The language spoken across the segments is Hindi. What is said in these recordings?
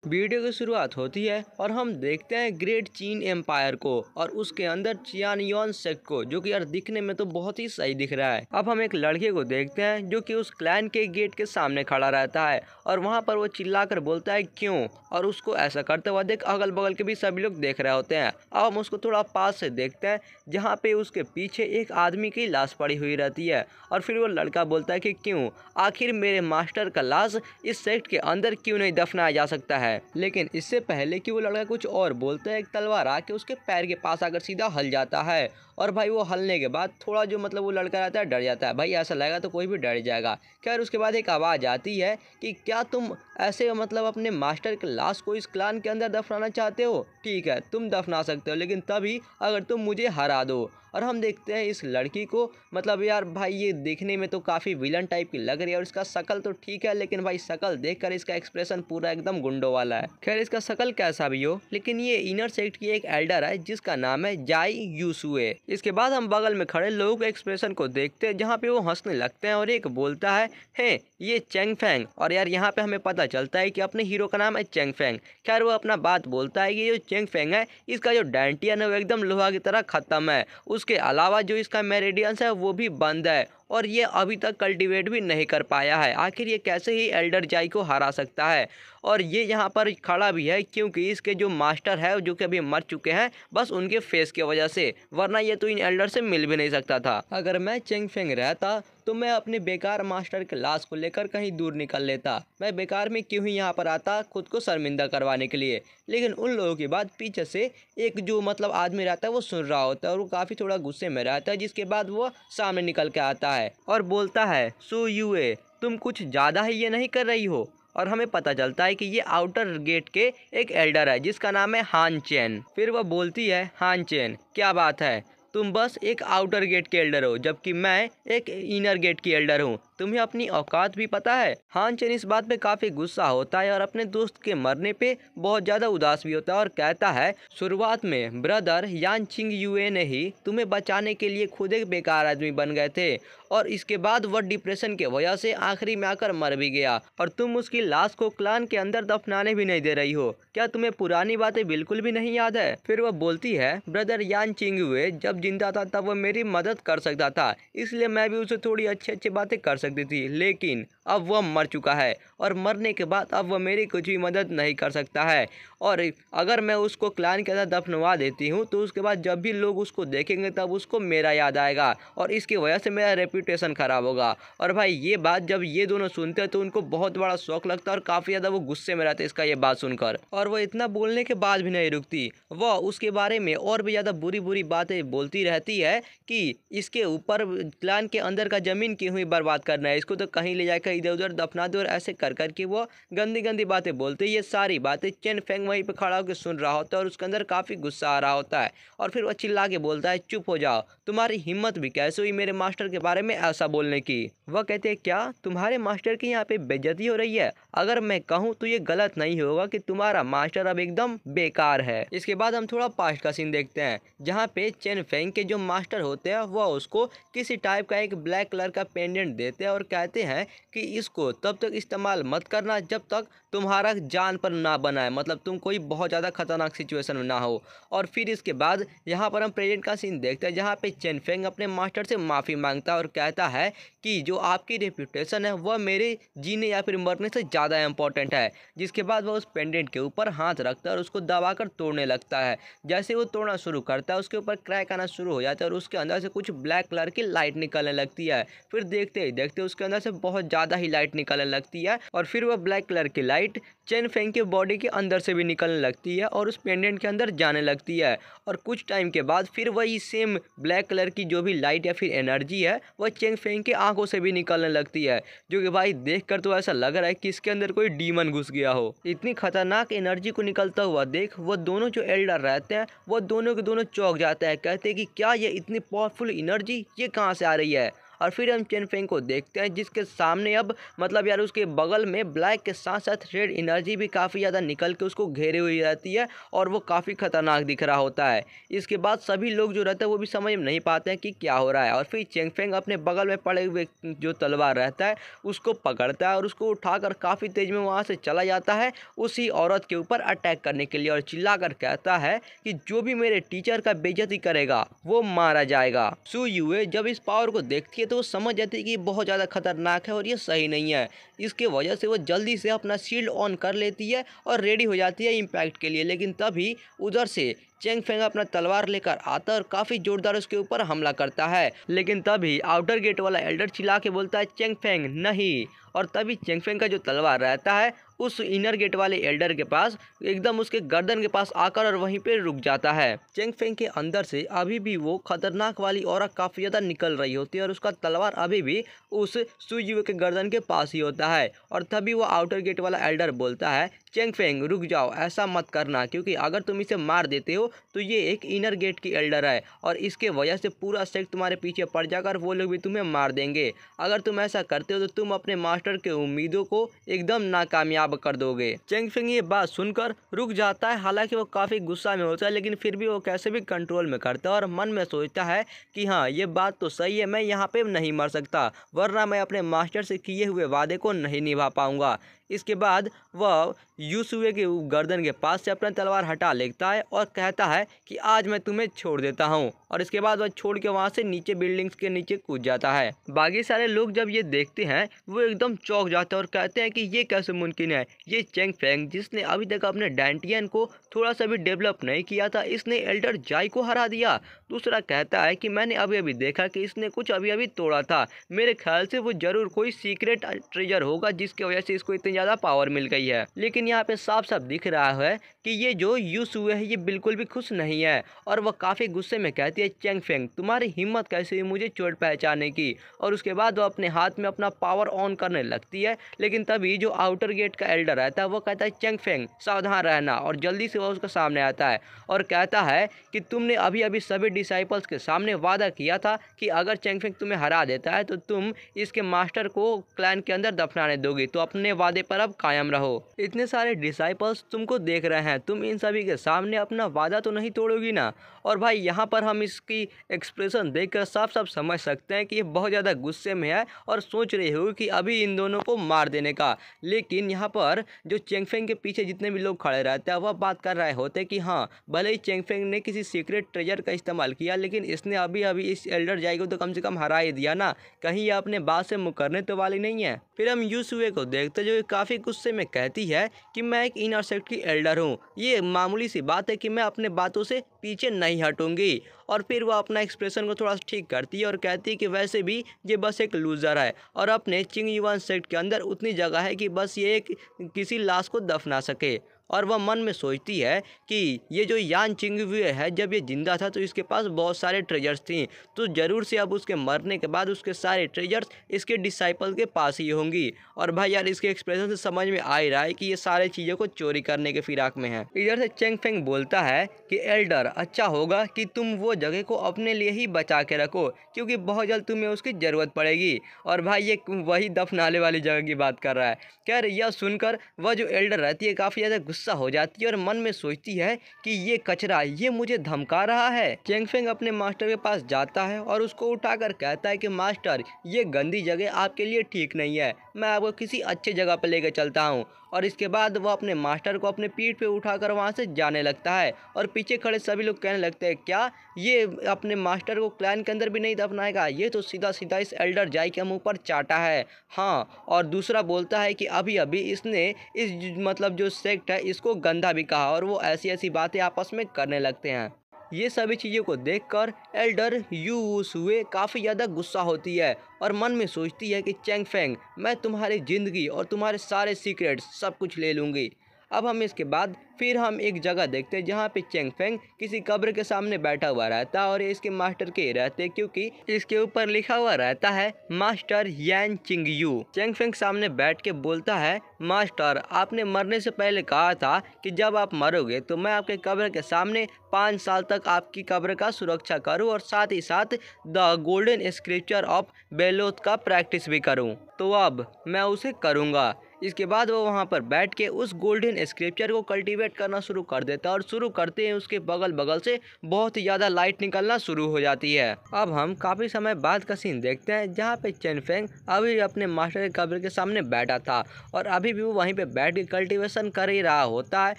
वीडियो की शुरुआत होती है और हम देखते हैं ग्रेट चीन एम्पायर को और उसके अंदर चियानयोन सेक्ट को, जो कि यार दिखने में तो बहुत ही सही दिख रहा है। अब हम एक लड़के को देखते हैं जो कि उस क्लैन के गेट के सामने खड़ा रहता है और वहां पर वो चिल्लाकर बोलता है क्यों, और उसको ऐसा करते हुए देख अगल बगल के भी सभी लोग देख रहे होते हैं। अब हम उसको थोड़ा पास से देखते हैं जहाँ पे उसके पीछे एक आदमी की लाश पड़ी हुई रहती है और फिर वो लड़का बोलता है कि क्यों, आखिर मेरे मास्टर का लाश इस सेक्ट के अंदर क्यों नहीं दफनाया जा सकता है। लेकिन इससे पहले कि वो लड़का कुछ और बोलता है, एक तलवार आके उसके पैर के पास आकर सीधा हल जाता है और भाई वो हलने के बाद थोड़ा जो मतलब वो लड़का रहता है डर जाता है। भाई ऐसा लगेगा तो कोई भी डर जाएगा। खैर उसके बाद एक आवाज़ आती है कि क्या तुम ऐसे मतलब अपने मास्टर के लाश को इस क्लान के अंदर दफनाना चाहते हो? ठीक है, तुम दफना सकते हो, लेकिन तभी अगर तुम मुझे हरा दो। और हम देखते हैं इस लड़की को, मतलब यार भाई ये देखने में तो काफ़ी विलन टाइप की लग रही है और इसका शकल तो ठीक है, लेकिन भाई शकल देखकर इसका एक्सप्रेशन पूरा एकदम गुंडों वाला है। खैर इसका शकल कैसा भी हो, लेकिन ये इनर सेक्ट की एक एल्डर है जिसका नाम है जाई यूसुए। इसके बाद हम बगल में खड़े लोगों के एक्सप्रेशन को देखते हैं जहाँ पे वो हंसने लगते हैं और एक बोलता है हे ये चेंग फेंग, और यार यहाँ पे हमें पता चलता है कि अपने हीरो का नाम है चेंग फेंग। खैर वो अपना बात बोलता है कि जो चेंग फेंग है इसका जो डांटियन है वो एकदम लोहा की तरह खत्म है, उसके अलावा जो इसका मेरिडियंस है वो भी बंद है और ये अभी तक कल्टीवेट भी नहीं कर पाया है। आखिर ये कैसे ही एल्डर जाई को हरा सकता है? और ये यहाँ पर खड़ा भी है क्योंकि इसके जो मास्टर है जो कि अभी मर चुके हैं बस उनके फेस की वजह से, वरना ये तो इन एल्डर से मिल भी नहीं सकता था। अगर मैं चेंग फेंग रहता तो मैं अपने बेकार मास्टर के लाश को लेकर कहीं दूर निकल लेता। मैं बेकार में क्यों ही यहाँ पर आता खुद को शर्मिंदा करवाने के लिए। लेकिन उन लोगों की बात पीछे से एक जो मतलब आदमी रहता है वो सुन रहा होता है और वो काफ़ी थोड़ा गुस्से में रहता है, जिसके बाद वो सामने निकल के आता है और बोलता है सो यूए, तुम कुछ ज़्यादा ही ये नहीं कर रही हो? और हमें पता चलता है कि ये आउटर गेट के एक एल्डर है जिसका नाम है हान चेन। फिर वह बोलती है हान चेन क्या बात है, तुम बस एक आउटर गेट के एल्डर हो जबकि मैं एक इनर गेट की एल्डर हूँ, तुम्हें अपनी औकात भी पता है? हान चेन इस बात पे काफ़ी गुस्सा होता है और अपने दोस्त के मरने पे बहुत ज़्यादा उदास भी होता है और कहता है शुरुआत में ब्रदर यान चिंग यूए ने ही तुम्हें बचाने के लिए खुद एक बेकार आदमी बन गए थे और इसके बाद वह डिप्रेशन की वजह से आखिरी में आकर मर भी गया और तुम उसकी लाश को क्लान के अंदर दफनाने भी नहीं दे रही हो। क्या तुम्हें पुरानी बातें बिल्कुल भी नहीं याद है? फिर वह बोलती है ब्रदर यान चिंग यूए जब जिंदा था तब वह मेरी मदद कर सकता था, इसलिए मैं भी उसे थोड़ी अच्छी अच्छी बातें कर सकती थी, लेकिन अब वह मर चुका है और मरने के बाद अब वह मेरी कुछ भी मदद नहीं कर सकता है। और अगर मैं उसको क्लान के अंदर दफनवा देती हूँ तो उसके बाद जब भी लोग उसको देखेंगे तब उसको मेरा याद आएगा और इसकी वजह से मेरा रेपुटेशन खराब होगा। और भाई ये बात जब ये दोनों सुनते हैं तो उनको बहुत बड़ा शौक लगता है और काफ़ी ज़्यादा वो गुस्से में रहते हैं इसका ये बात सुनकर। और वह इतना बोलने के बाद भी नहीं रुकती, वह उसके बारे में और भी ज़्यादा बुरी बुरी बातें बोलती रहती है कि इसके ऊपर क्लान के अंदर का ज़मीन क्यों हुई बर्बाद करना है, इसको तो कहीं ले जाकर इधर उधर दफना दो, और ऐसे कर करके वो गंदी गंदी बातें बोलते। ये सारी बातें चेन फेंग वहीं पे खड़ा होकर सुन रहा होता है और उसके अंदर काफ़ी गुस्सा आ रहा होता है और फिर वो चिल्ला के बोलता है चुप हो जाओ, तुम्हारी हिम्मत भी कैसे हुई मेरे मास्टर के बारे में ऐसा बोलने की? वह कहते हैं क्या तुम्हारे मास्टर की यहाँ पे बेइज्जती हो रही है? अगर मैं कहूँ तो ये गलत नहीं होगा कि तुम्हारा मास्टर अब एकदम बेकार है। इसके बाद हम थोड़ा पास्ट का सीन देखते हैं जहाँ पे चेन फेंग के जो मास्टर होते हैं वह उसको किसी टाइप का एक ब्लैक कलर का पेंडेंट देते हैं और कहते हैं कि इसको तब तक इस्तेमाल मत करना जब तक तुम्हारा जान पर ना बनाए, मतलब तुम कोई बहुत ज़्यादा खतरनाक सिचुएशन में ना हो। और फिर इसके बाद यहाँ पर हम प्रेजेंट का सीन देखते हैं जहाँ पे चेन फेंग अपने मास्टर से माफ़ी मांगता है और कहता है कि जो आपकी रेपुटेशन है वह मेरे जीने या फिर मरने से ज़्यादा इम्पोर्टेंट है। जिसके बाद वह उस पेंडेंट के ऊपर हाथ रखता है और उसको दबाकर तोड़ने लगता है। जैसे वो तोड़ना शुरू करता है उसके ऊपर क्रैक आना शुरू हो जाता है और उसके अंदर से कुछ ब्लैक कलर की लाइट निकलने लगती है। फिर देखते ही देखते उसके अंदर से बहुत ज़्यादा ही लाइट निकलने लगती है और फिर वह ब्लैक कलर की लाइट चेन फेंग के बॉडी के अंदर से भी निकलने लगती है और उस पेंडेंट के अंदर जाने लगती है। और कुछ टाइम के बाद फिर वही सेम ब्लैक कलर की जो भी लाइट या फिर एनर्जी है वह चेन फेंग के आंखों से भी निकलने लगती है, जो कि भाई देखकर तो ऐसा लग रहा है कि इसके अंदर कोई डीमन घुस गया हो। इतनी खतरनाक एनर्जी को निकलता हुआ देख वो दोनों जो एल्डर रहते हैं वो दोनों के दोनों चौंक जाते हैं, कहते हैं कि क्या ये इतनी पावरफुल एनर्जी ये कहाँ से आ रही है? और फिर हम चेन फेंग को देखते हैं जिसके सामने अब मतलब यार उसके बगल में ब्लैक के साथ साथ रेड एनर्जी भी काफ़ी ज़्यादा निकल के उसको घेरे हुई रहती है और वो काफ़ी खतरनाक दिख रहा होता है। इसके बाद सभी लोग जो रहते हैं वो भी समझ में नहीं पाते हैं कि क्या हो रहा है और फिर चेंग फेंग अपने बगल में पड़े हुए जो तलवार रहता है उसको पकड़ता है और उसको उठाकर काफ़ी तेज में वहाँ से चला जाता है उसी औरत के ऊपर अटैक करने के लिए और चिल्लाकर कहता है कि जो भी मेरे टीचर का बेइज्जती करेगा वो मारा जाएगा। सू यूए जब इस पावर को देखती है तो वो समझ जाती है कि बहुत ज़्यादा खतरनाक है और ये सही नहीं है। इसके वजह से वो जल्दी से अपना शील्ड ऑन कर लेती है और रेडी हो जाती है इम्पैक्ट के लिए। लेकिन तभी उधर से चेंग फेंग अपना तलवार लेकर आता है और काफ़ी जोरदार उसके ऊपर हमला करता है। लेकिन तभी आउटर गेट वाला एल्डर चिल्ला के बोलता है चेंग फेंग नहीं, और तभी चेंग फेंग का जो तलवार रहता है उस इनर गेट वाले एल्डर के पास एकदम उसके गर्दन के पास आकर और वहीं पे रुक जाता है। चेंग फेंग के अंदर से अभी भी वो खतरनाक वाली ऑरा काफ़ी ज़्यादा निकल रही होती है और उसका तलवार अभी भी उस सू यूए के गर्दन के पास ही होता है। और तभी वो आउटर गेट वाला एल्डर बोलता है चेंग फेंग रुक जाओ, ऐसा मत करना, क्योंकि अगर तुम इसे मार देते हो तो ये एक इनर गेट की एल्डर है और इसके वजह से पूरा सेक्ट तुम्हारे पीछे पड़ जाकर वो लोग भी तुम्हें मार देंगे। अगर तुम ऐसा करते हो तो तुम अपने मास्टर के उम्मीदों को एकदम नाकामयाब कर दोगे। चेंग फेंग ये बात सुनकर रुक जाता है, हालांकि वो काफ़ी गुस्सा में होता है लेकिन फिर भी वो कैसे भी कंट्रोल में करता है और मन में सोचता है कि हाँ ये बात तो सही है, मैं यहाँ पे नहीं मर सकता वरना मैं अपने मास्टर से किए हुए वादे को नहीं निभा पाऊंगा। इसके बाद वह यूसुए के गर्दन के पास से अपना तलवार हटा लेता है और कहता है कि आज मैं तुम्हें छोड़ देता हूँ, और इसके बाद वह छोड़ के वहाँ से नीचे बिल्डिंग्स के नीचे कूद जाता है। बाकी सारे लोग जब ये देखते हैं वो एकदम चौंक जाते हैं और कहते हैं कि ये कैसे मुमकिन है, ये चेंग फेंग जिसने अभी तक अपने डैंटियन को थोड़ा सा भी डेवलप नहीं किया था इसने एल्डर जाई को हरा दिया। दूसरा कहता है कि मैंने अभी अभी देखा कि इसने कुछ अभी अभी तोड़ा था, मेरे ख्याल से वो जरूर कोई सीक्रेट ट्रेजर होगा जिसकी वजह से इसको इतनी ज़्यादा पावर मिल गई है। लेकिन यहाँ पे साफ साफ दिख रहा है कि ये जो यूसुए है ये बिल्कुल भी खुश नहीं है और वह काफ़ी गुस्से में कहती है चेंग फेंग तुम्हारी हिम्मत कैसे हुई मुझे चोट पहचाने की, और उसके बाद वो अपने हाथ में अपना पावर ऑन करने लगती है। लेकिन तभी जो आउटर गेट का एल्डर रहता है वो कहता है चेंग फेंग सावधान रहना, और जल्दी से वह उसके सामने आता है और कहता है कि तुमने अभी अभी सभी डिसाइपल्स के सामने वादा किया था कि अगर चेंग फेंग तुम्हें हरा देता है तो तुम इसके मास्टर को क्लैन के अंदर दफनाने दोगे, तो अपने वादे पर अब कायम रहो। इतने सारे डिसाइपल्स तुमको देख रहे हैं, तुम इन सभी के सामने अपना वादा तो नहीं तोड़ोगी ना। और भाई यहाँ पर हम इसकी एक्सप्रेशन देखकर साफ साफ समझ सकते हैं कि ये बहुत ज़्यादा गुस्से में है और सोच रही हो कि अभी इन दोनों को मार देने का। लेकिन यहाँ पर जो चेंग फेंग के पीछे जितने भी लोग खड़े रहते हैं वह बात कर रहे होते कि हाँ भले ही चेंग फेंग ने किसी सीक्रेट ट्रेजर का इस्तेमाल किया लेकिन इसने अभी अभी इस एल्डर जाई को तो कम से कम हरा ही दिया ना, कहीं ये अपने बात से मुकरने तो वाली नहीं है। फिर हम यूसुए को देखते जो काफ़ी गुस्से में कहती है कि मैं एक इनर सेक्ट की एल्डर हूँ, ये मामूली सी बात है कि मैं अपने बातों से पीछे नहीं हटूंगी। और फिर वह अपना एक्सप्रेशन को थोड़ा ठीक करती है और कहती है कि वैसे भी ये बस एक लूज़र है और अपने चिंग युआन सेक्ट के अंदर उतनी जगह है कि बस ये एक किसी लाश को दफना सके। और वह मन में सोचती है कि ये जो यान चिंगवे है जब ये जिंदा था तो इसके पास बहुत सारे ट्रेजर्स थी, तो ज़रूर से अब उसके मरने के बाद उसके सारे ट्रेजर्स इसके डिसाइपल के पास ही होंगी। और भाई यार इसके एक्सप्रेशन से समझ में आ ही रहा है कि ये सारे चीज़ों को चोरी करने के फिराक में है। इधर से चेंग फेंग बोलता है कि एल्डर अच्छा होगा कि तुम वो जगह को अपने लिए ही बचा के रखो क्योंकि बहुत जल्द तुम्हें उसकी ज़रूरत पड़ेगी। और भाई ये वही दफनाने वाली जगह की बात कर रहा है। खैर यह सुनकर वह जो एल्डर रहती है काफ़ी ज़्यादा गुस्सा हो जाती है और मन में सोचती है कि ये कचरा ये मुझे धमका रहा है। चेंग फेंग अपने मास्टर के पास जाता है और उसको उठाकर कहता है कि मास्टर ये गंदी जगह आपके लिए ठीक नहीं है, मैं आपको किसी अच्छे जगह पर लेकर चलता हूँ। और इसके बाद वह अपने मास्टर को अपने पीठ पे उठाकर वहाँ से जाने लगता है और पीछे खड़े सभी लोग कहने लगते हैं क्या ये अपने मास्टर को क्लैन के अंदर भी नहीं दफनाएगा, ये तो सीधा सीधा इस एल्डर जाई के मुंह पर चाटा है। हाँ, और दूसरा बोलता है कि अभी अभी इसने इस मतलब जो सेक्ट है इसको गंदा भी कहा और वो ऐसी ऐसी बातें आपस में करने लगते हैं। ये सभी चीज़ों को देखकर एल्डर यूसुए काफ़ी ज़्यादा गुस्सा होती है और मन में सोचती है कि चेंग फेंग मैं तुम्हारी ज़िंदगी और तुम्हारे सारे सीक्रेट्स सब कुछ ले लूँगी। अब हम इसके बाद फिर हम एक जगह देखते हैं जहाँ पे चेंग फेंग किसी कब्र के सामने बैठा हुआ रहता है और ये इसके मास्टर के रहते हैं क्योंकि इसके ऊपर लिखा हुआ रहता है मास्टर यान चिंग यू। चेंग फेंग सामने बैठ के बोलता है मास्टर, आपने मरने से पहले कहा था कि जब आप मरोगे तो मैं आपके कब्र के सामने 5 साल तक आपकी कब्र का सुरक्षा करूं और साथ ही साथ द गोल्डन स्क्रिप्चर ऑफ बेलोथ का प्रैक्टिस भी करूं। तो अब मैं उसे करूंगा। इसके बाद वो वहाँ पर बैठ के उस गोल्डन स्क्रिप्चर को कल्टीवेट करना शुरू कर देता है और शुरू करते हैं उसके बगल बगल से बहुत ही ज़्यादा लाइट निकलना शुरू हो जाती है। अब हम काफ़ी समय बाद का सीन देखते हैं जहाँ पे चेन फेंग अभी अपने मास्टर के कब्र के सामने बैठा था और अभी भी वो वहीं पे बैठ के कल्टीवेशन कर ही रहा होता है।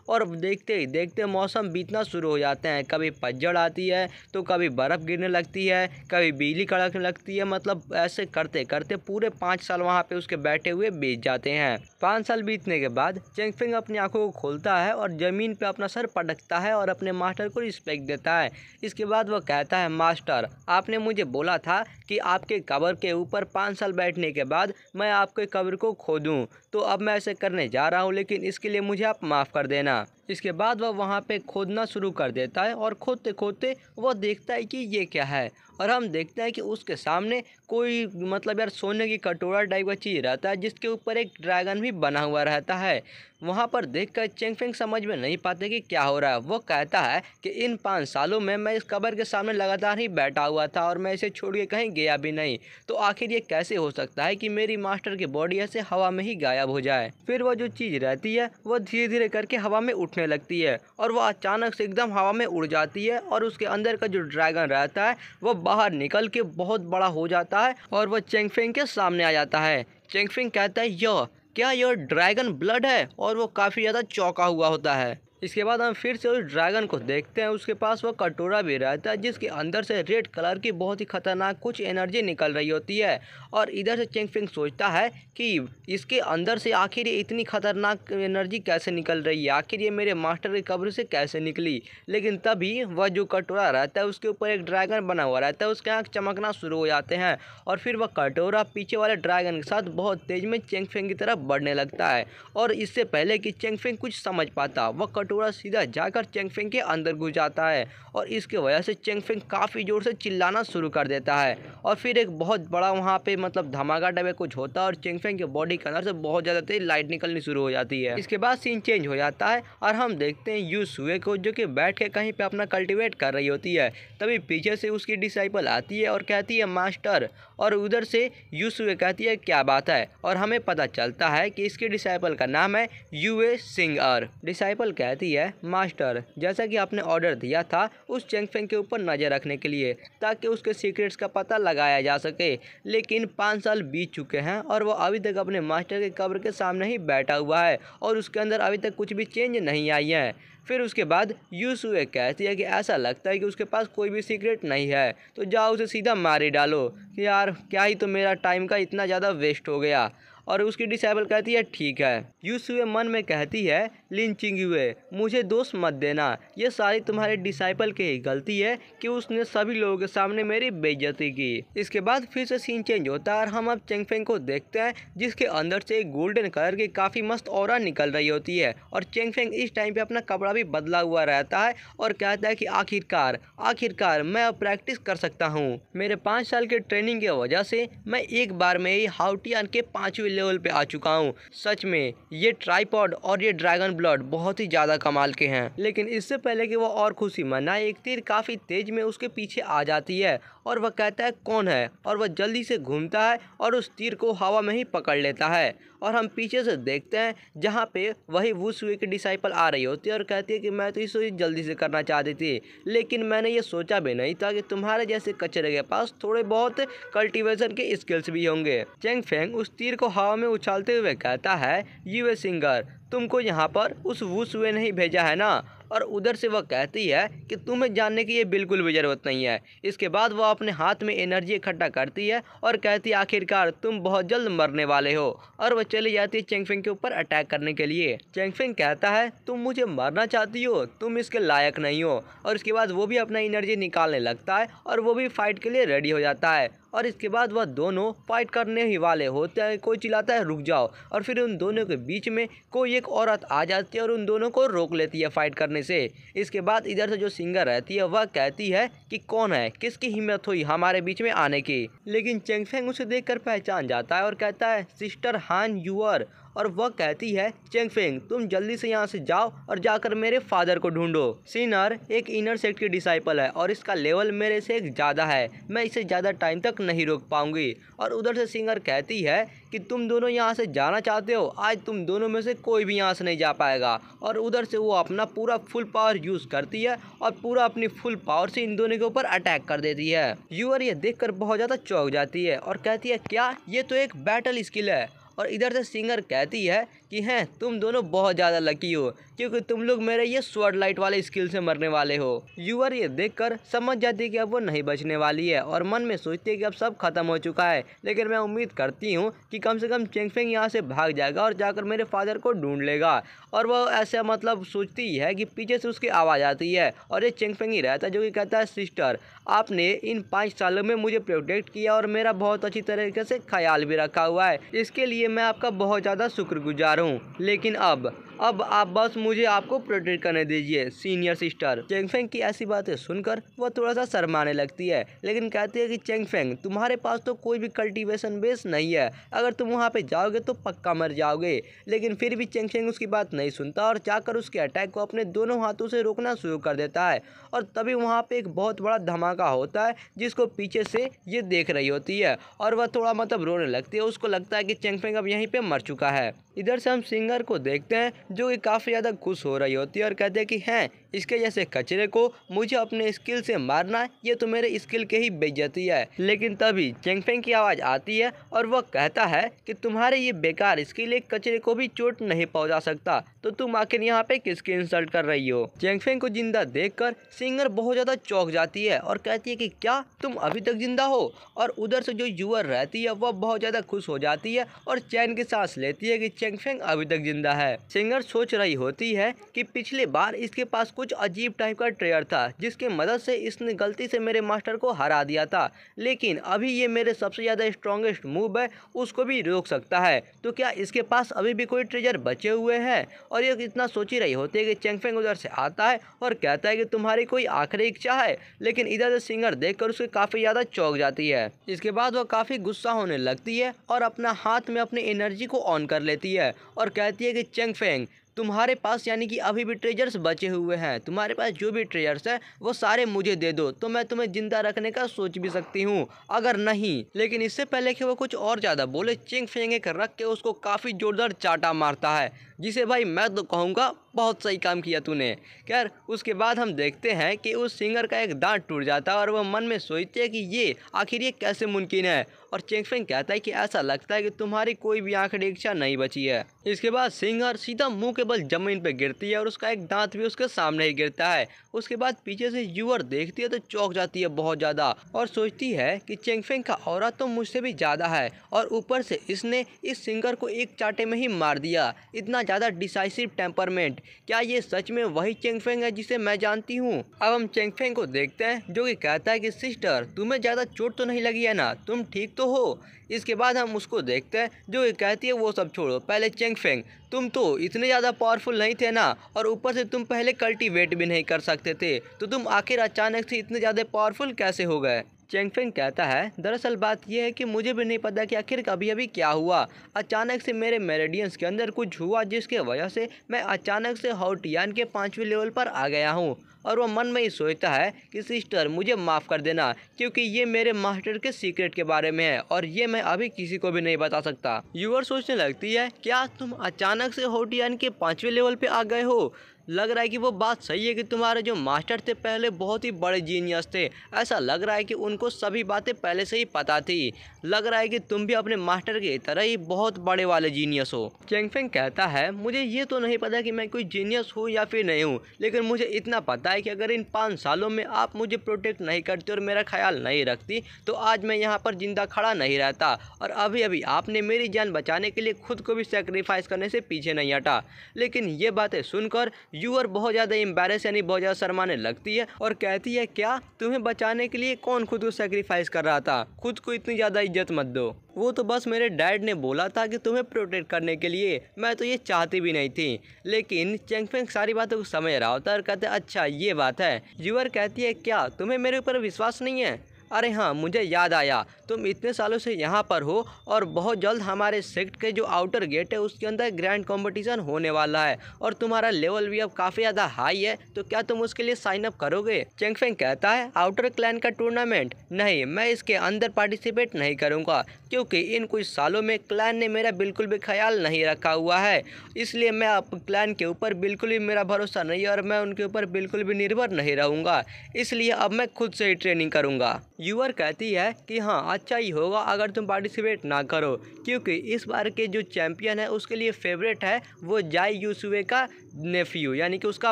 और देखते ही देखते मौसम बीतना शुरू हो जाते हैं। कभी पतझड़ आती है तो कभी बर्फ़ गिरने लगती है, कभी बिजली कड़कने लगती है। मतलब ऐसे करते करते पूरे 5 साल वहाँ पे उसके बैठे हुए बीत जाते हैं। 5 साल बीतने के बाद चेंग फेंग अपनी आंखों को खोलता है और ज़मीन पे अपना सर पटकता है और अपने मास्टर को रिस्पेक्ट देता है। इसके बाद वह कहता है, मास्टर, आपने मुझे बोला था कि आपके कब्र के ऊपर 5 साल बैठने के बाद मैं आपके कब्र को खोदूं, तो अब मैं ऐसे करने जा रहा हूं, लेकिन इसके लिए मुझे आप माफ़ कर देना। इसके बाद वह वहाँ पे खोदना शुरू कर देता है और खोदते खोदते वह देखता है कि ये क्या है। और हम देखते हैं कि उसके सामने कोई मतलब यार सोने की कटोरा टाइप का चीज़ रहता है जिसके ऊपर एक ड्रैगन भी बना हुआ रहता है। वहाँ पर देखकर चेंग फेंग समझ में नहीं पाते कि क्या हो रहा है। वो कहता है कि इन 5 सालों में मैं इस कब्र के सामने लगातार ही बैठा हुआ था और मैं इसे छोड़ के कहीं गया भी नहीं, तो आखिर ये कैसे हो सकता है कि मेरी मास्टर की बॉडी ऐसे हवा में ही गायब हो जाए। फिर वह जो चीज़ रहती है वह धीरे धीरे करके हवा में उठने लगती है और वह अचानक से एकदम हवा में उड़ जाती है और उसके अंदर का जो ड्रैगन रहता है वह बाहर निकल के बहुत बड़ा हो जाता है और वह चेंग फेंग के सामने आ जाता है। चेंग फेंग कहता है, क्या यह ड्रैगन ब्लड है? और वो काफ़ी ज़्यादा चौंका हुआ होता है। इसके बाद हम फिर से उस ड्रैगन को देखते हैं। उसके पास वो कटोरा भी रहता है जिसके अंदर से रेड कलर की बहुत ही खतरनाक कुछ एनर्जी निकल रही होती है। और इधर से चेंग फेंग सोचता है कि इसके अंदर से आखिर ये इतनी खतरनाक एनर्जी कैसे निकल रही है, आखिर ये मेरे मास्टर के कब्र से कैसे निकली। लेकिन तभी वह जो कटोरा रहता है उसके ऊपर एक ड्रैगन बना हुआ रहता है, उसके आँख चमकना शुरू हो जाते हैं और फिर वह कटोरा पीछे वाले ड्रैगन के साथ बहुत तेज़ में चेंग फेंग की तरफ बढ़ने लगता है। और इससे पहले कि चेंग फेंग कुछ समझ पाता, वह कटोरा सीधा जाकर चेंग फेंग के अंदर घुस जाता है और इसके वजह से चेंग फेंग काफ़ी ज़ोर से चिल्लाना शुरू कर देता है। और फिर एक बहुत बड़ा वहाँ पे मतलब धमाका टाइप कुछ होता है और चेंग फेंग के बॉडी के अंदर से बहुत ज़्यादा तेज लाइट निकलनी शुरू हो जाती है। इसके बाद सीन चेंज हो जाता है और हम देखते हैं यू सुए को, जो कि बैठ के कहीं पे अपना कल्टीवेट कर रही होती है। तभी पीछे से उसकी डिसाइपल आती है और कहती है, मास्टर। और उधर से यू सुए कहती है, क्या बात है? और हमें पता चलता है कि इसके डिसाइपल का नाम है यूए सिंगर। डिसाइपल कहती है, मास्टर, जैसा कि आपने ऑर्डर दिया था उस चेंग फेंग के ऊपर नज़र रखने के लिए ताकि उसके सीक्रेट्स का पता लगाया जा सके, लेकिन 5 साल बीत चुके हैं और वो अभी तक अपने मास्टर के कब्र के सामने ही बैठा हुआ है और उसके अंदर अभी तक कुछ भी चेंज नहीं आई है। फिर उसके बाद यूसुए कहती है कि ऐसा लगता है कि उसके पास कोई भी सीक्रेट नहीं है, तो जाओ उसे सीधा मार ही डालो कि यार क्या ही तो मेरा टाइम का इतना ज़्यादा वेस्ट हो गया। और उसकी डिसाइबल कहती है, ठीक है। यूसुए मन में कहती है, लिन चिंगुए, मुझे दोष मत देना, ये सारी तुम्हारे डिसाइपल की ही गलती है कि उसने सभी लोगों के सामने मेरी बेइज्जती की। इसके बाद फिर से सीन चेंज होता है और हम अब चेंग फेंग को देखते हैं जिसके अंदर से एक गोल्डन कलर की काफ़ी मस्त ऑरा निकल रही होती है और चेंग फेंग इस टाइम पे अपना कपड़ा भी बदला हुआ रहता है और कहता है कि आखिरकार मैं अब प्रैक्टिस कर सकता हूँ। मेरे 5 साल के ट्रेनिंग की वजह से मैं एक बार में ही हाउटियान के 5वें लेवल पे आ चुका हूँ। सच में ये ट्राइपॉड और ये ड्रैगन ब्लड बहुत ही ज़्यादा कमाल के हैं। लेकिन इससे पहले कि वो और खुशी मनाए, एक तीर काफ़ी तेज में उसके पीछे आ जाती है और वह कहता है, कौन है? और वह जल्दी से घूमता है और उस तीर को हवा में ही पकड़ लेता है। और हम पीछे से देखते हैं जहाँ पे वही वुसुए की डिसाइपल आ रही होती है और कहती है कि मैं तो इसे जल्दी से करना चाहती थी, लेकिन मैंने ये सोचा भी नहीं था कि तुम्हारे जैसे कचरे के पास थोड़े बहुत कल्टीवेशन के स्किल्स भी होंगे। चेंग फेंग उस तीर को हवा में उछालते हुए कहता है, यूए सिंगर, तुमको यहाँ पर उस वुसुए ने ही भेजा है ना? और उधर से वह कहती है कि तुम्हें जानने की ये बिल्कुल भी ज़रूरत नहीं है। इसके बाद वह अपने हाथ में एनर्जी इकट्ठा करती है और कहती है, आखिरकार तुम बहुत जल्द मरने वाले हो। और वह चली जाती है चेंग फेंग के ऊपर अटैक करने के लिए। चेंग फेंग कहता है, तुम मुझे मारना चाहती हो, तुम इसके लायक नहीं हो। और इसके बाद वो भी अपना एनर्जी निकालने लगता है और वो भी फाइट के लिए रेडी हो जाता है। और इसके बाद वह दोनों फाइट करने ही वाले होते हैं। कोई चिल्लाता है, रुक जाओ, और फिर उन दोनों के बीच में कोई एक औरत आ जाती है और उन दोनों को रोक लेती है फाइट करने से। इसके बाद इधर से जो सिंगर रहती है वह कहती है कि कौन है, किसकी हिम्मत हुई हमारे बीच में आने की। लेकिन चेंग फेंग उसे देखकर पहचान जाता है और कहता है, सिस्टर हान यूअर। और वह कहती है चेंगफेंग तुम जल्दी से यहाँ से जाओ और जाकर मेरे फादर को ढूंढो। सिनर एक इनर सेक्ट की डिसाइपल है और इसका लेवल मेरे से ज़्यादा है, मैं इसे ज़्यादा टाइम तक नहीं रोक पाऊंगी। और उधर से सिंगर कहती है कि तुम दोनों यहाँ से जाना चाहते हो, आज तुम दोनों में से कोई भी यहाँ से नहीं जा पाएगा। और उधर से वो अपना पूरा फुल पावर यूज़ करती है और पूरा अपनी फुल पावर से इन दोनों के ऊपर अटैक कर देती है। यूअर ये देखकर बहुत ज़्यादा चौंक जाती है और कहती है क्या ये तो एक बैटल स्किल है। और इधर से सिंगर कहती है कि हैं तुम दोनों बहुत ज़्यादा लकी हो क्योंकि तुम लोग मेरे ये स्वॉर्ड लाइट वाले स्किल से मरने वाले हो। यूअर ये देखकर समझ जाती है कि अब वो नहीं बचने वाली है और मन में सोचती है कि अब सब खत्म हो चुका है। लेकिन मैं उम्मीद करती हूँ कि कम से कम चेंगफेंग यहाँ से भाग जाएगा और जाकर मेरे फादर को ढूंढ लेगा। और वो ऐसा मतलब सोचती है कि पीछे से उसकी आवाज़ आती है और ये चेंगफेंग ही रहता है जो कि कहता है सिस्टर आपने इन 5 सालों में मुझे प्रोटेक्ट किया और मेरा बहुत अच्छी तरीके से ख्याल भी रखा हुआ है, इसके लिए मैं आपका बहुत ज़्यादा शुक्रगुजार हूँ। लेकिन अब आप बस मुझे आपको प्रोटेक्ट करने दीजिए सीनियर सिस्टर। चेंगफेंग की ऐसी बातें सुनकर वह थोड़ा सा शर्माने लगती है, लेकिन कहती है कि चेंगफेंग तुम्हारे पास तो कोई भी कल्टीवेशन बेस नहीं है, अगर तुम वहाँ पे जाओगे तो पक्का मर जाओगे। लेकिन फिर भी चेंगफेंग उसकी बात नहीं सुनता और जाकर उसके अटैक को अपने दोनों हाथों से रोकना शुरू कर देता है। और तभी वहाँ पे एक बहुत बड़ा धमाका होता है जिसको पीछे से ये देख रही होती है और वह थोड़ा मतलब रोने लगती है। उसको लगता है कि चेंगफेंग अब यहीं पे मर चुका है। इधर से हम सिंगर को देखते हैं जो कि काफ़ी ज़्यादा खुश हो रही होती है और कहते हैं कि हैं इसके जैसे कचरे को मुझे अपने स्किल से मारना है, ये तो मेरे स्किल के ही बेइज्जती है। लेकिन तभी चेंगफेंग की आवाज़ आती है और वह कहता है कि तुम्हारे ये बेकार स्किल एक कचरे को भी चोट नहीं पहुंचा सकता, तो तुम आखिर यहाँ पे किसकी इंसल्ट कर रही हो। चेंगफेंग को जिंदा देखकर सिंगर बहुत ज़्यादा चौंक जाती है और कहती है कि क्या तुम अभी तक जिंदा हो। और उधर से जो यूअर रहती है वह बहुत ज़्यादा खुश हो जाती है और चैन की सांस लेती है कि चेंगफेंग अभी तक जिंदा है। सिंगर सोच रही होती है कि पिछले बार इसके पास कुछ अजीब टाइप का ट्रेयर था जिसकी मदद से इसने गलती से मेरे मास्टर को हरा दिया था, लेकिन अभी ये मेरे सबसे ज़्यादा स्ट्रॉन्गेस्ट मूव है उसको भी रोक सकता है, तो क्या इसके पास अभी भी कोई ट्रेजर बचे हुए हैं। और ये इतना सोच ही रही होती है कि चेंगफेंग उधर से आता है और कहता है कि तुम्हारी कोई आखिरी इच्छा है। लेकिन इधर से सिंगर देखकर उसे काफ़ी ज़्यादा चौंक जाती है। इसके बाद वह काफ़ी गुस्सा होने लगती है और अपना हाथ में अपनी एनर्जी को ऑन कर लेती है और कहती है कि चेंगफेंग तुम्हारे पास यानी कि अभी भी ट्रेजर्स बचे हुए हैं, तुम्हारे पास जो भी ट्रेजर्स है वो सारे मुझे दे दो तो मैं तुम्हें जिंदा रखने का सोच भी सकती हूँ, अगर नहीं। लेकिन इससे पहले कि वो कुछ और ज़्यादा बोले चेंगफेंग एक रख के उसको काफ़ी जोरदार चाटा मारता है, जिसे भाई मैं तो कहूँगा बहुत सही काम किया तूने। खैर उसके बाद हम देखते हैं कि उस सिंगर का एक दांत टूट जाता है और वह मन में सोचते हैं कि ये आखिर ये कैसे मुमकिन है। और चेंगफेंग कहता है कि ऐसा लगता है कि तुम्हारी कोई भी आखिरी इच्छा नहीं बची है। इसके बाद सिंगर सीधा मुंह के बल जमीन पर गिरती है और उसका एक दांत भी उसके सामने ही गिरता है। उसके बाद पीछे से यूअर देखती है तो चौंक जाती है बहुत ज़्यादा और सोचती है कि चेंगफेंग का ऑरा तो मुझसे भी ज़्यादा है और ऊपर से इसने इस सिंगर को एक चाटे में ही मार दिया। इतना ज़्यादा डिसाइसिव टेम्परमेंट, क्या ये सच में वही चेंगफेंग है जिसे मैं जानती हूँ। अब हम चेंगफेंग को देखते हैं जो कि कहता है कि सिस्टर तुम्हें ज़्यादा चोट तो नहीं लगी है ना, तुम ठीक तो हो। इसके बाद हम उसको देखते हैं जो कि कहती है वो सब छोड़ो, पहले चेंगफेंग तुम तो इतने ज़्यादा पावरफुल नहीं थे ना, और ऊपर से तुम पहले कल्टीवेट भी नहीं कर सकते थे, तो तुम आखिर अचानक से इतने ज़्यादा पावरफुल कैसे हो गए। चेंगफेंग कहता है दरअसल बात यह है कि मुझे भी नहीं पता कि आखिर कभी अभी क्या हुआ, अचानक से मेरे मेरेडियंस के अंदर कुछ हुआ जिसके वजह से मैं अचानक से हाउटियान के 5वें लेवल पर आ गया हूँ। और वह मन में ही सोचता है कि सिस्टर मुझे माफ़ कर देना क्योंकि ये मेरे मास्टर के सीक्रेट के बारे में है और ये मैं अभी किसी को भी नहीं बता सकता। यूअर सोचने लगती है क्या तुम अचानक से हाउटियान के 5वें लेवल पे आ गए हो। लग रहा है कि वो बात सही है कि तुम्हारे जो मास्टर थे पहले बहुत ही बड़े जीनियस थे, ऐसा लग रहा है कि उनको सभी बातें पहले से ही पता थी। लग रहा है कि तुम भी अपने मास्टर की तरह ही बहुत बड़े वाले जीनियस हो। चेंगफेंग कहता है मुझे ये तो नहीं पता कि मैं कोई जीनियस हूँ या फिर नहीं हूँ, लेकिन मुझे इतना पता है कि अगर इन 5 सालों में आप मुझे प्रोटेक्ट नहीं करते और मेरा ख्याल नहीं रखती तो आज मैं यहाँ पर जिंदा खड़ा नहीं रहता, और अभी अभी आपने मेरी जान बचाने के लिए खुद को भी सेक्रीफाइस करने से पीछे नहीं हटा। लेकिन ये बातें सुनकर यूअर बहुत ज़्यादा एम्बैरेस यानी बहुत ज़्यादा शर्माने लगती है और कहती है क्या तुम्हें बचाने के लिए कौन खुद को सेक्रीफाइस कर रहा था, खुद को इतनी ज़्यादा इज्जत मत दो, वो तो बस मेरे डैड ने बोला था कि तुम्हें प्रोटेक्ट करने के लिए, मैं तो ये चाहती भी नहीं थी। लेकिन चेंगफेंग सारी बातों को समझ रहा होता है और कहते अच्छा ये बात है। यूअर कहती है क्या तुम्हें मेरे ऊपर विश्वास नहीं है, अरे हाँ, मुझे याद आया, तुम इतने सालों से यहाँ पर हो और बहुत जल्द हमारे सेक्ट के जो आउटर गेट है उसके अंदर ग्रैंड कंपटीशन होने वाला है और तुम्हारा लेवल भी अब काफ़ी ज़्यादा हाई है, तो क्या तुम उसके लिए साइन अप करोगे? चेंग फेंग कहता है, आउटर क्लैन का टूर्नामेंट? नहीं, मैं इसके अंदर पार्टिसिपेट नहीं करूँगा क्योंकि इन कुछ सालों में क्लैन ने मेरा बिल्कुल भी ख्याल नहीं रखा हुआ है, इसलिए मैं अब क्लैन के ऊपर बिल्कुल भी मेरा भरोसा नहीं है और मैं उनके ऊपर बिल्कुल भी निर्भर नहीं रहूँगा, इसलिए अब मैं खुद से ही ट्रेनिंग करूँगा। यूअर कहती है कि हाँ, अच्छा ही होगा अगर तुम पार्टिसिपेट ना करो क्योंकि इस बार के जो चैंपियन है उसके लिए फेवरेट है वो जाई यूसुए का नेफ्यू यानी कि उसका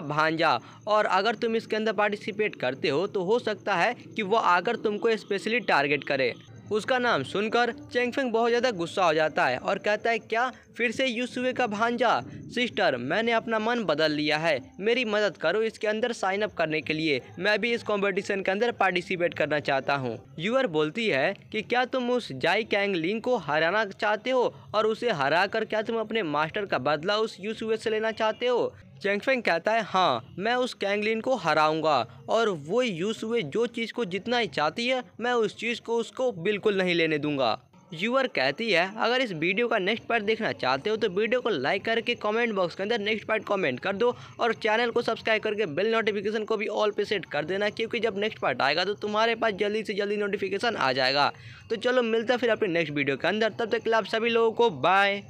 भांजा, और अगर तुम इसके अंदर पार्टिसिपेट करते हो तो हो सकता है कि वो आकर तुमको स्पेशली टारगेट करे। उसका नाम सुनकर चेंग फेंग बहुत ज़्यादा गुस्सा हो जाता है और कहता है, क्या फिर से यूसुए का भांजा? सिस्टर, मैंने अपना मन बदल लिया है, मेरी मदद करो इसके अंदर साइन अप करने के लिए, मैं भी इस कंपटीशन के अंदर पार्टिसिपेट करना चाहता हूँ। यूअर बोलती है कि क्या तुम उस जाई कैंगलिंग को हराना चाहते हो और उसे हरा कर क्या तुम अपने मास्टर का बदला उस यूसुए से लेना चाहते हो? चेंग फेंग कहता है, हाँ, मैं उस कैंगलिन को हराऊंगा और वो यूसुए जो चीज़ को जितना ही चाहती है मैं उस चीज़ को उसको बिल्कुल नहीं लेने दूंगा। यूअर कहती है, अगर इस वीडियो का नेक्स्ट पार्ट देखना चाहते हो तो वीडियो को लाइक करके कमेंट बॉक्स के अंदर नेक्स्ट पार्ट कमेंट कर दो और चैनल को सब्सक्राइब करके बेल नोटिफिकेशन को भी ऑल पे सेट कर देना क्योंकि जब नेक्स्ट पार्ट आएगा तो तुम्हारे पास जल्दी से जल्दी नोटिफिकेशन आ जाएगा। तो चलो मिलता है फिर अपने नेक्स्ट वीडियो के अंदर, तब तक के लिए आप सभी लोगों को बाय।